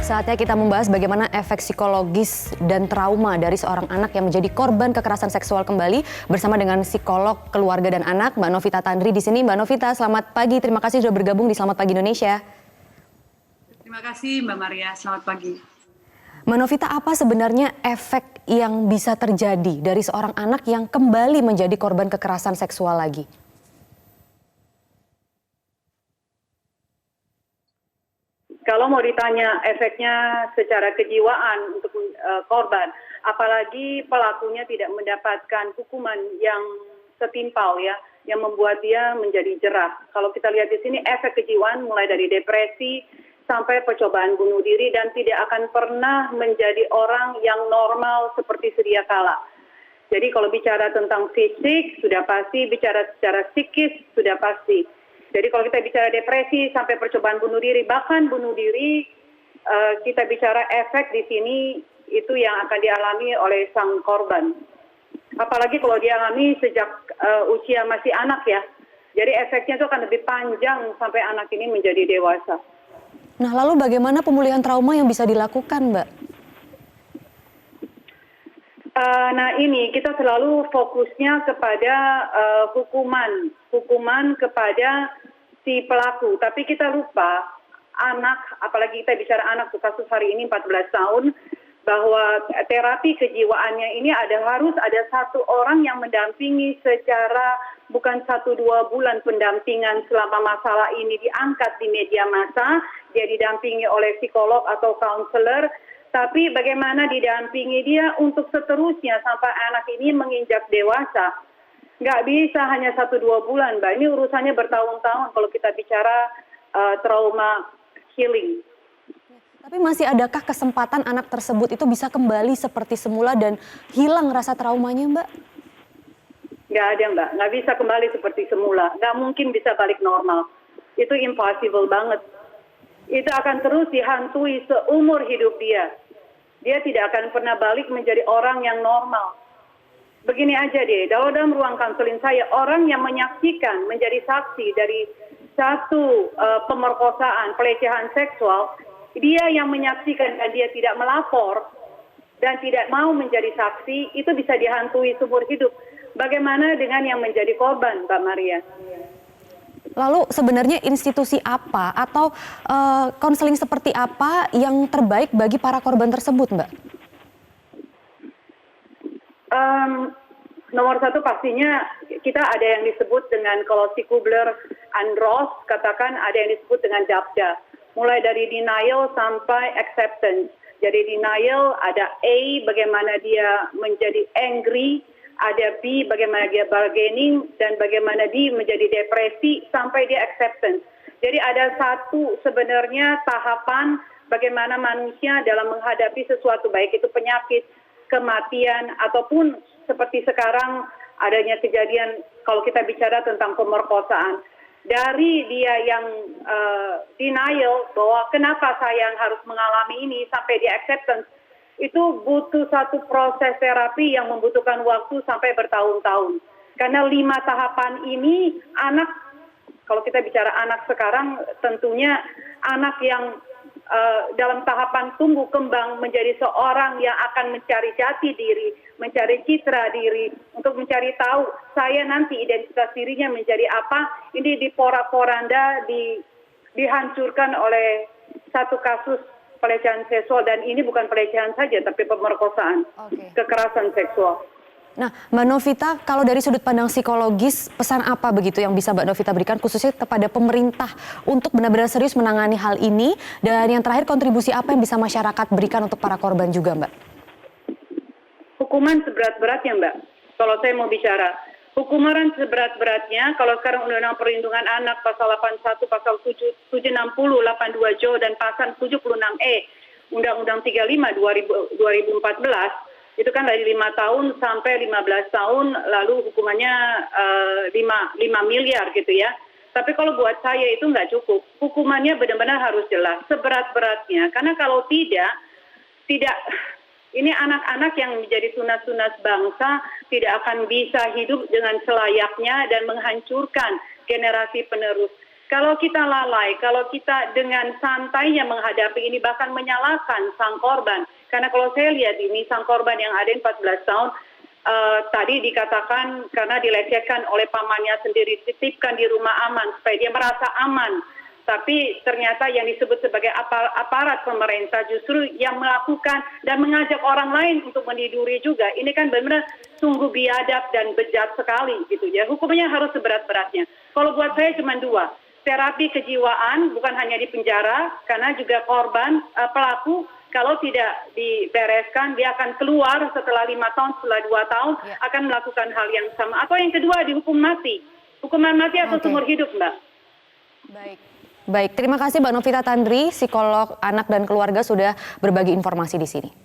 Saatnya kita membahas bagaimana efek psikologis dan trauma dari seorang anak yang menjadi korban kekerasan seksual kembali bersama dengan psikolog keluarga dan anak Mbak Novita Tandri di sini. Mbak Novita, selamat pagi. Terima kasih sudah bergabung di Selamat Pagi Indonesia. Terima kasih Mbak Maria, selamat pagi. Mbak Novita, apa sebenarnya efek yang bisa terjadi dari seorang anak yang kembali menjadi korban kekerasan seksual lagi? Kalau mau ditanya efeknya secara kejiwaan untuk korban, apalagi pelakunya tidak mendapatkan hukuman yang setimpal ya, yang membuat dia menjadi jerah. Kalau kita lihat di sini efek kejiwaan mulai dari depresi sampai percobaan bunuh diri dan tidak akan pernah menjadi orang yang normal seperti sedia kala. Jadi kalau bicara tentang fisik sudah pasti, bicara secara psikis sudah pasti. Jadi kalau kita bicara depresi sampai percobaan bunuh diri, bahkan bunuh diri, kita bicara efek di sini itu yang akan dialami oleh sang korban. Apalagi kalau dialami sejak usia masih anak ya. Jadi efeknya itu akan lebih panjang sampai anak ini menjadi dewasa. Nah, lalu bagaimana pemulihan trauma yang bisa dilakukan, Mbak? Nah ini kita selalu fokusnya kepada hukuman kepada si pelaku. Tapi kita lupa anak, apalagi kita bicara anak, kasus hari ini 14 tahun, bahwa terapi kejiwaannya ini harus ada satu orang yang mendampingi secara bukan 1-2 bulan pendampingan selama masalah ini diangkat di media massa, dia didampingi oleh psikolog atau counselor. Tapi bagaimana didampingi dia untuk seterusnya sampai anak ini menginjak dewasa. Nggak bisa hanya 1-2 bulan, Mbak. Ini urusannya bertahun-tahun kalau kita bicara trauma healing. Tapi masih adakah kesempatan anak tersebut itu bisa kembali seperti semula dan hilang rasa traumanya, Mbak? Nggak ada, Mbak. Nggak bisa kembali seperti semula. Nggak mungkin bisa balik normal. Itu impossible banget. Itu akan terus dihantui seumur hidup dia. Dia tidak akan pernah balik menjadi orang yang normal. Begini aja deh, dalam ruang konseling saya, orang yang menyaksikan menjadi saksi dari satu pemerkosaan, pelecehan seksual, dia yang menyaksikan dan dia tidak melapor dan tidak mau menjadi saksi, itu bisa dihantui seumur hidup. Bagaimana dengan yang menjadi korban, Mbak Maria? Lalu sebenarnya institusi apa atau konseling seperti apa yang terbaik bagi para korban tersebut, Mbak? Nomor satu pastinya kita ada yang disebut dengan, kalau si Kubler-Ross katakan ada yang disebut dengan DAPDA. Mulai dari denial sampai acceptance. Jadi denial ada A, bagaimana dia menjadi angry, ada B, bagaimana dia bargaining, dan bagaimana D menjadi depresi sampai dia acceptance. Jadi ada satu sebenarnya tahapan bagaimana manusia dalam menghadapi sesuatu, baik itu penyakit, kematian, ataupun seperti sekarang adanya kejadian kalau kita bicara tentang pemerkosaan. Dari dia yang denial bahwa kenapa saya yang harus mengalami ini sampai dia acceptance, itu butuh satu proses terapi yang membutuhkan waktu sampai bertahun-tahun. Karena 5 tahapan ini anak, kalau kita bicara anak sekarang, tentunya anak yang dalam tahapan tumbuh kembang menjadi seorang yang akan mencari jati diri, mencari citra diri, untuk mencari tahu saya nanti identitas dirinya menjadi apa. Ini diporak-poranda, dihancurkan oleh satu kasus pelecehan seksual, dan ini bukan pelecehan saja tapi pemerkosaan, kekerasan seksual. Nah, Mbak Novita, kalau dari sudut pandang psikologis, pesan apa begitu yang bisa Mbak Novita berikan khususnya kepada pemerintah untuk benar-benar serius menangani hal ini, dan yang terakhir kontribusi apa yang bisa masyarakat berikan untuk para korban juga, Mbak? Hukuman seberat-beratnya, Mbak. Kalau saya mau bicara, hukuman seberat-beratnya, kalau sekarang Undang-Undang Perlindungan Anak pasal 81, pasal 760, 82 Jo, dan pasal 76E, Undang-Undang 35 2014, itu kan dari 5 tahun sampai 15 tahun, lalu hukumannya 5 miliar gitu ya. Tapi kalau buat saya itu nggak cukup. Hukumannya benar-benar harus jelas, seberat-beratnya. Karena kalau tidak, ini anak-anak yang menjadi tunas-tunas bangsa tidak akan bisa hidup dengan selayaknya dan menghancurkan generasi penerus. Kalau kita lalai, kalau kita dengan santainya menghadapi ini, bahkan menyalahkan sang korban. Karena kalau saya lihat ini, sang korban yang ada 14 tahun, tadi dikatakan karena dilecehkan oleh pamannya sendiri, dititipkan di rumah aman supaya dia merasa aman. Tapi ternyata yang disebut sebagai aparat pemerintah justru yang melakukan dan mengajak orang lain untuk meniduri juga. Ini kan benar-benar sungguh biadab dan bejat sekali gitu ya. Hukumnya harus seberat-beratnya. Kalau buat saya cuma dua, terapi kejiwaan bukan hanya di penjara, karena juga korban pelaku kalau tidak dibereskan dia akan keluar setelah 5 tahun, setelah 2 tahun akan melakukan hal yang sama. Atau yang kedua dihukum mati, hukuman mati atau seumur hidup, Mbak. Baik, terima kasih Mbak Novita Tandri, psikolog anak dan keluarga sudah berbagi informasi di sini.